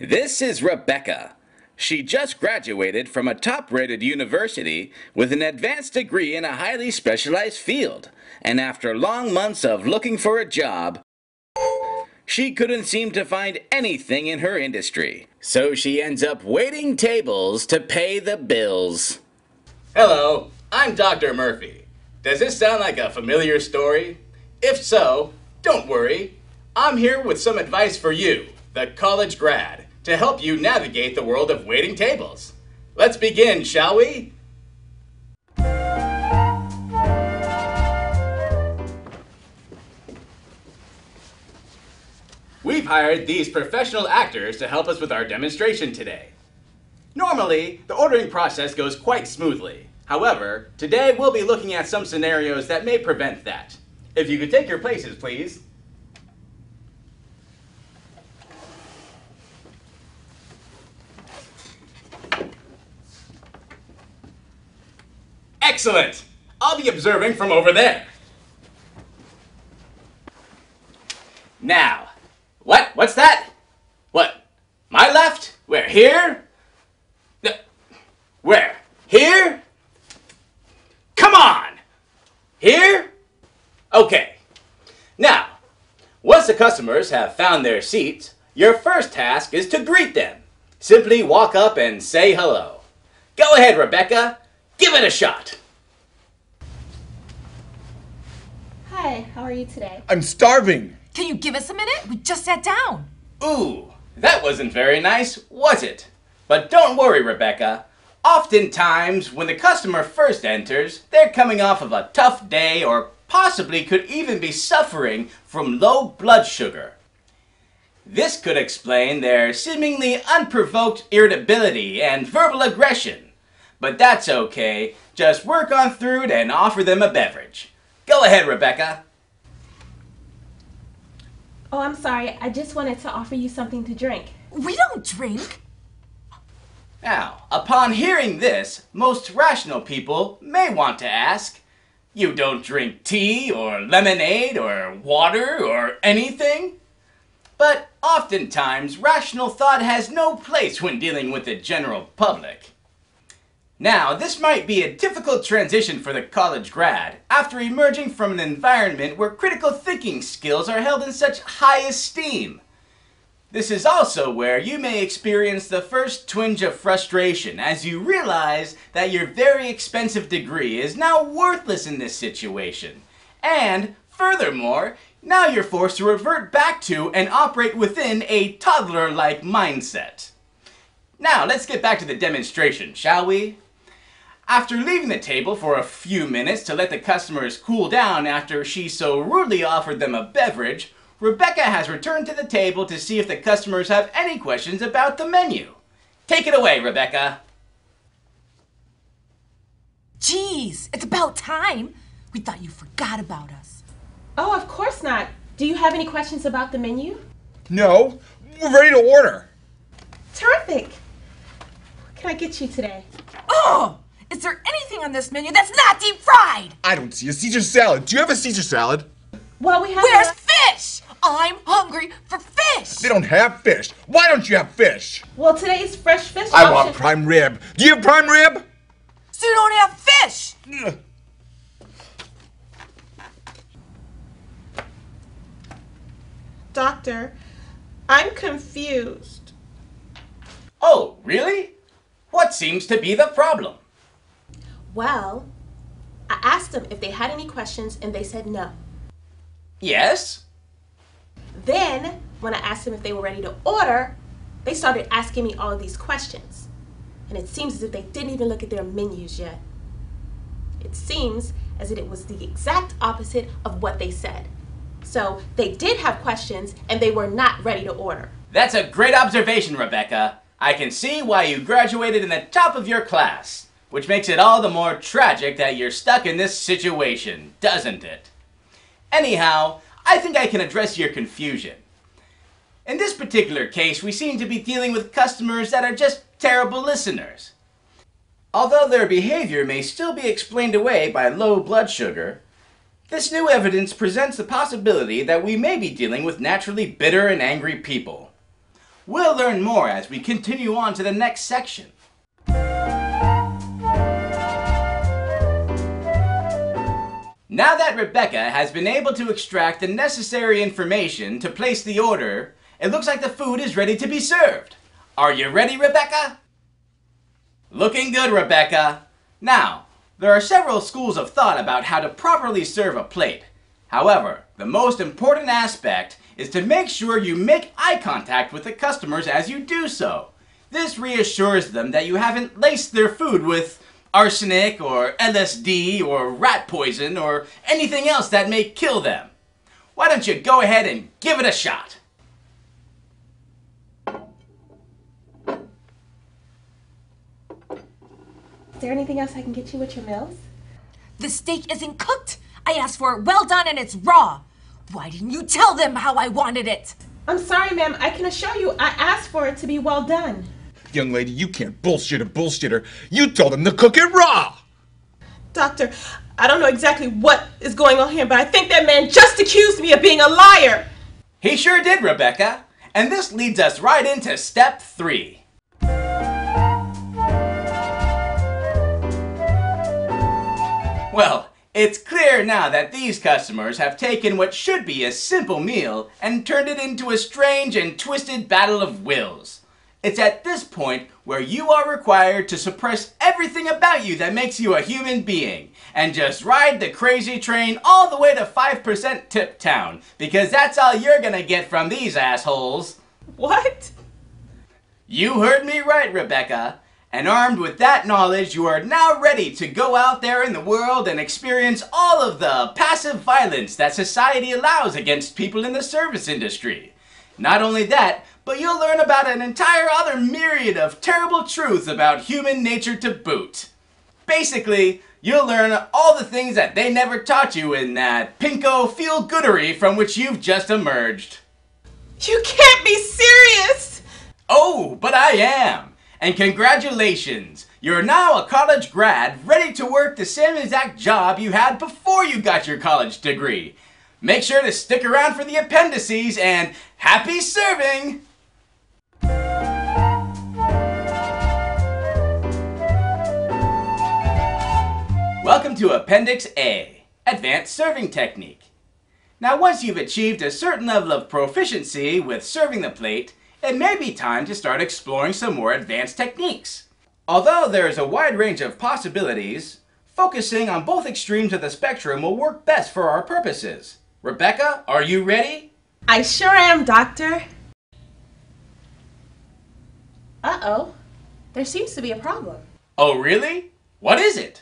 This is Rebecca. She just graduated from a top-rated university with an advanced degree in a highly specialized field, and after long months of looking for a job, she couldn't seem to find anything in her industry. So she ends up waiting tables to pay the bills. Hello, I'm Dr. Murphy. Does this sound like a familiar story? If so, don't worry. I'm here with some advice for you, the college grad, to help you navigate the world of waiting tables. Let's begin, shall we? We've hired these professional actors to help us with our demonstration today. Normally, the ordering process goes quite smoothly. However, today we'll be looking at some scenarios that may prevent that. If you could take your places, please. Excellent! I'll be observing from over there. Now, what's that? What? My left? Where, here? No. Where? Here? Come on! Here? Okay. Now, once the customers have found their seats, your first task is to greet them. Simply walk up and say hello. Go ahead, Rebecca. Give it a shot. Hi, how are you today? I'm starving. Can you give us a minute? We just sat down. Ooh, that wasn't very nice, was it? But don't worry, Rebecca. Oftentimes, when the customer first enters, they're coming off of a tough day or possibly could even be suffering from low blood sugar. This could explain their seemingly unprovoked irritability and verbal aggression. But that's okay. Just work on through it and offer them a beverage. Go ahead, Rebecca. Oh, I'm sorry. I just wanted to offer you something to drink. We don't drink. Now, upon hearing this, most rational people may want to ask, you don't drink tea or lemonade or water or anything? But oftentimes, rational thought has no place when dealing with the general public. Now, this might be a difficult transition for the college grad after emerging from an environment where critical thinking skills are held in such high esteem. This is also where you may experience the first twinge of frustration as you realize that your very expensive degree is now worthless in this situation. And, furthermore, now you're forced to revert back to and operate within a toddler-like mindset. Now, let's get back to the demonstration, shall we? After leaving the table for a few minutes to let the customers cool down after she so rudely offered them a beverage, Rebecca has returned to the table to see if the customers have any questions about the menu. Take it away, Rebecca. Geez, it's about time. We thought you forgot about us. Oh, of course not. Do you have any questions about the menu? No, we're ready to order. Terrific. What can I get you today? Oh! Is there anything on this menu that's not deep fried? I don't see a Caesar salad. Do you have a Caesar salad? Well, we have Where's fish? I'm hungry for fish. They don't have fish. Why don't you have fish? Well, today's fresh fish I option. want prime rib. Do you have prime rib? So you don't have fish? Ugh. Doctor, I'm confused. Oh, really? What seems to be the problem? Well, I asked them if they had any questions and they said no. Yes? Then, when I asked them if they were ready to order, they started asking me all of these questions. And it seems as if they didn't even look at their menus yet. It seems as if it was the exact opposite of what they said. So they did have questions and they were not ready to order. That's a great observation, Rebecca. I can see why you graduated in the top of your class, which makes it all the more tragic that you're stuck in this situation, doesn't it? Anyhow, I think I can address your confusion. In this particular case, we seem to be dealing with customers that are just terrible listeners. Although their behavior may still be explained away by low blood sugar, this new evidence presents the possibility that we may be dealing with naturally bitter and angry people. We'll learn more as we continue on to the next section. Now that Rebecca has been able to extract the necessary information to place the order, it looks like the food is ready to be served. Are you ready, Rebecca? Looking good, Rebecca. Now, there are several schools of thought about how to properly serve a plate. However, the most important aspect is to make sure you make eye contact with the customers as you do so. This reassures them that you haven't laced their food with arsenic or LSD or rat poison or anything else that may kill them. Why don't you go ahead and give it a shot? Is there anything else I can get you with your meals? The steak isn't cooked. I asked for it well done and it's raw. Why didn't you tell them how I wanted it? I'm sorry, ma'am. I can assure you I asked for it to be well done. Young lady, you can't bullshit a bullshitter. You told him to cook it raw! Doctor, I don't know exactly what is going on here, but I think that man just accused me of being a liar. He sure did, Rebecca. And this leads us right into step 3. Well, it's clear now that these customers have taken what should be a simple meal and turned it into a strange and twisted battle of wills. It's at this point where you are required to suppress everything about you that makes you a human being and just ride the crazy train all the way to 5% Tip Town, because that's all you're gonna get from these assholes. What? You heard me right, Rebecca. And armed with that knowledge, you are now ready to go out there in the world and experience all of the passive violence that society allows against people in the service industry. Not only that, but you'll learn about an entire other myriad of terrible truths about human nature to boot. Basically, you'll learn all the things that they never taught you in that pinko feel-goodery from which you've just emerged. You can't be serious! Oh, but I am! And congratulations! You're now a college grad ready to work the same exact job you had before you got your college degree. Make sure to stick around for the appendices and happy serving! Welcome to Appendix A, Advanced Serving Technique. Now once you've achieved a certain level of proficiency with serving the plate, it may be time to start exploring some more advanced techniques. Although there is a wide range of possibilities, focusing on both extremes of the spectrum will work best for our purposes. Rebecca, are you ready? I sure am, Doctor. Uh-oh. There seems to be a problem. Oh, really? What is it?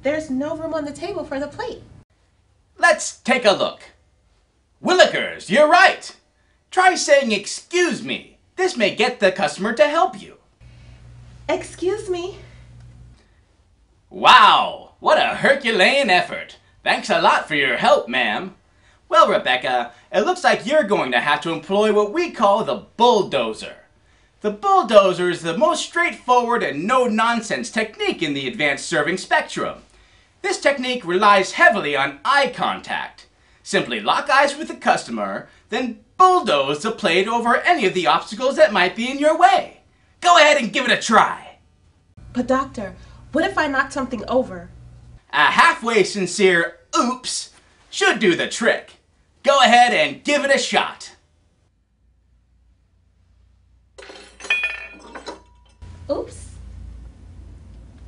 There's no room on the table for the plate. Let's take a look. Willikers, you're right. Try saying excuse me. This may get the customer to help you. Excuse me. Wow, what a Herculean effort. Thanks a lot for your help, ma'am. Well, Rebecca, it looks like you're going to have to employ what we call the bulldozer. The bulldozer is the most straightforward and no-nonsense technique in the advanced serving spectrum. This technique relies heavily on eye contact. Simply lock eyes with the customer, then bulldoze the plate over any of the obstacles that might be in your way. Go ahead and give it a try. But Doctor, what if I knock something over? A halfway sincere oops should do the trick. Go ahead and give it a shot. Oops.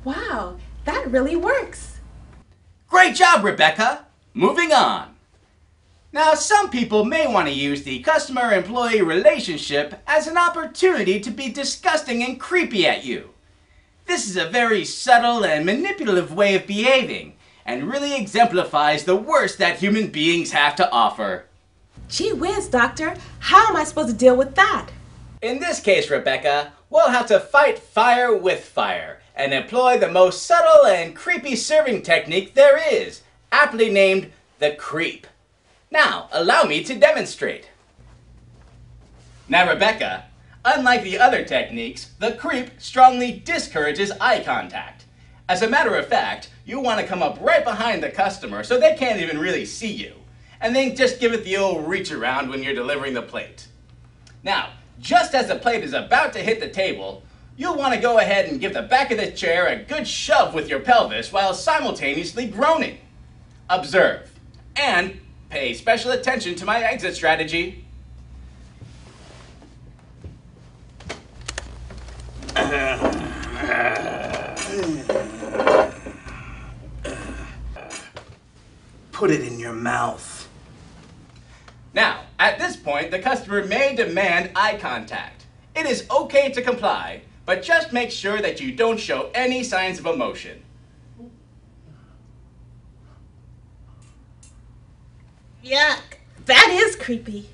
Wow, that really works. Great job, Rebecca. Moving on. Now, some people may want to use the customer-employee relationship as an opportunity to be disgusting and creepy at you. This is a very subtle and manipulative way of behaving, and really exemplifies the worst that human beings have to offer. Gee whiz, Doctor. How am I supposed to deal with that? In this case, Rebecca, we'll have to fight fire with fire, and employ the most subtle and creepy serving technique there is, aptly named the creep. Now, allow me to demonstrate. Now, Rebecca, unlike the other techniques, the creep strongly discourages eye contact. As a matter of fact, you want to come up right behind the customer so they can't even really see you, and then just give it the old reach around when you're delivering the plate. Now, Just as the plate is about to hit the table, you'll want to go ahead and give the back of the chair a good shove with your pelvis while simultaneously groaning. Observe and pay special attention to my exit strategy. Put it in your mouth. Now, at this point, the customer may demand eye contact. It is okay to comply, but just make sure that you don't show any signs of emotion. Yuck. That is creepy.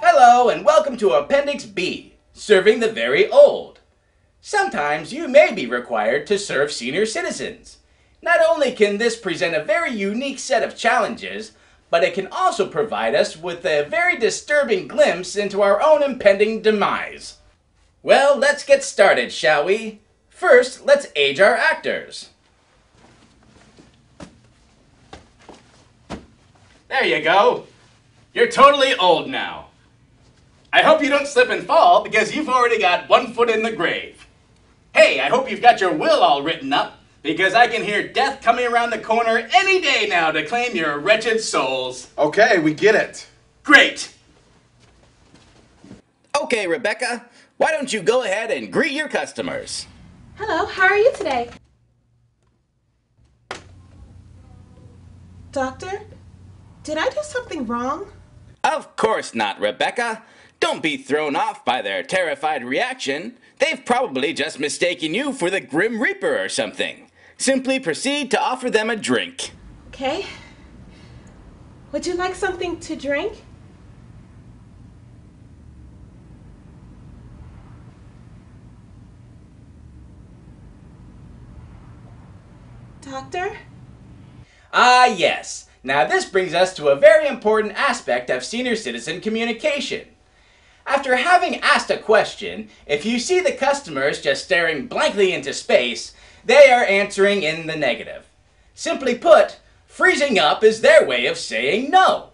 Hello and welcome to Appendix B, Serving the Very Old. Sometimes you may be required to serve senior citizens. Not only can this present a very unique set of challenges, but it can also provide us with a very disturbing glimpse into our own impending demise. Well, let's get started, shall we? First, let's age our actors. There you go. You're totally old now. I hope you don't slip and fall because you've already got 1 foot in the grave. Hey, I hope you've got your will all written up because I can hear death coming around the corner any day now to claim your wretched souls. Okay, we get it. Great. Okay, Rebecca, why don't you go ahead and greet your customers? Hello, how are you today? Doctor, did I do something wrong? Of course not, Rebecca. Don't be thrown off by their terrified reaction. They've probably just mistaken you for the Grim Reaper or something. Simply proceed to offer them a drink. Okay. Would you like something to drink? Doctor? Ah, yes. Now this brings us to a very important aspect of senior citizen communication. After having asked a question, if you see the customers just staring blankly into space, they are answering in the negative. Simply put, freezing up is their way of saying no.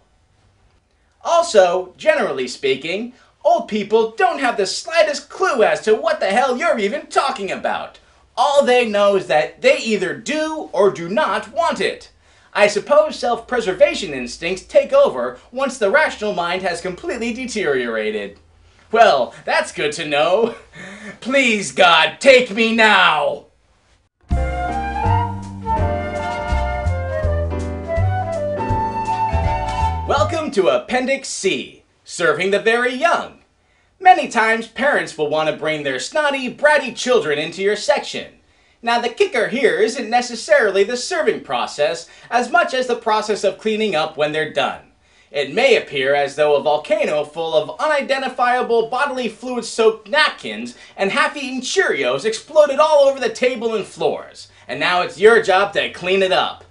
Also, generally speaking, old people don't have the slightest clue as to what the hell you're even talking about. All they know is that they either do or do not want it. I suppose self-preservation instincts take over once the rational mind has completely deteriorated. Well, that's good to know. Please, God, take me now! Welcome to Appendix C, Serving the Very Young. Many times parents will want to bring their snotty, bratty children into your section. Now the kicker here isn't necessarily the serving process as much as the process of cleaning up when they're done. It may appear as though a volcano full of unidentifiable bodily fluid-soaked napkins and half-eaten Cheerios exploded all over the table and floors, and now it's your job to clean it up.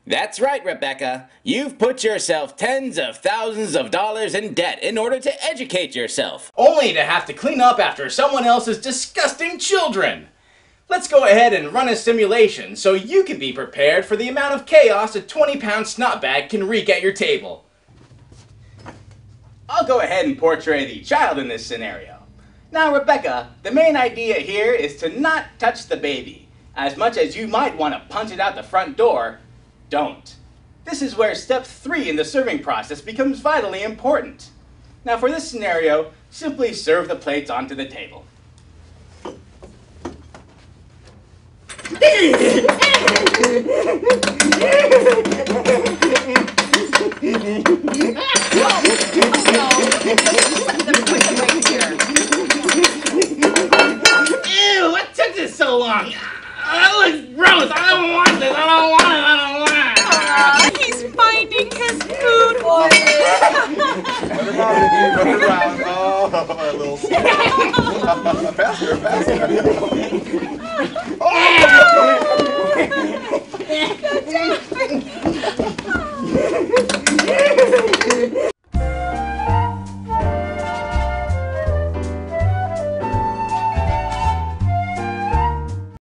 That's right, Rebecca. You've put yourself tens of thousands of dollars in debt in order to educate yourself. Only to have to clean up after someone else's disgusting children. Let's go ahead and run a simulation so you can be prepared for the amount of chaos a 20-pound snot bag can wreak at your table. I'll go ahead and portray the child in this scenario. Now, Rebecca, the main idea here is to not touch the baby. As much as you might want to punch it out the front door, don't. This is where step 3 in the serving process becomes vitally important. Now for this scenario, simply serve the plates onto the table. Ew, what took this so long? That looks gross. I don't want this. I don't want it. I don't want it. He's finding his food order. Run around. Oh, a little faster, faster.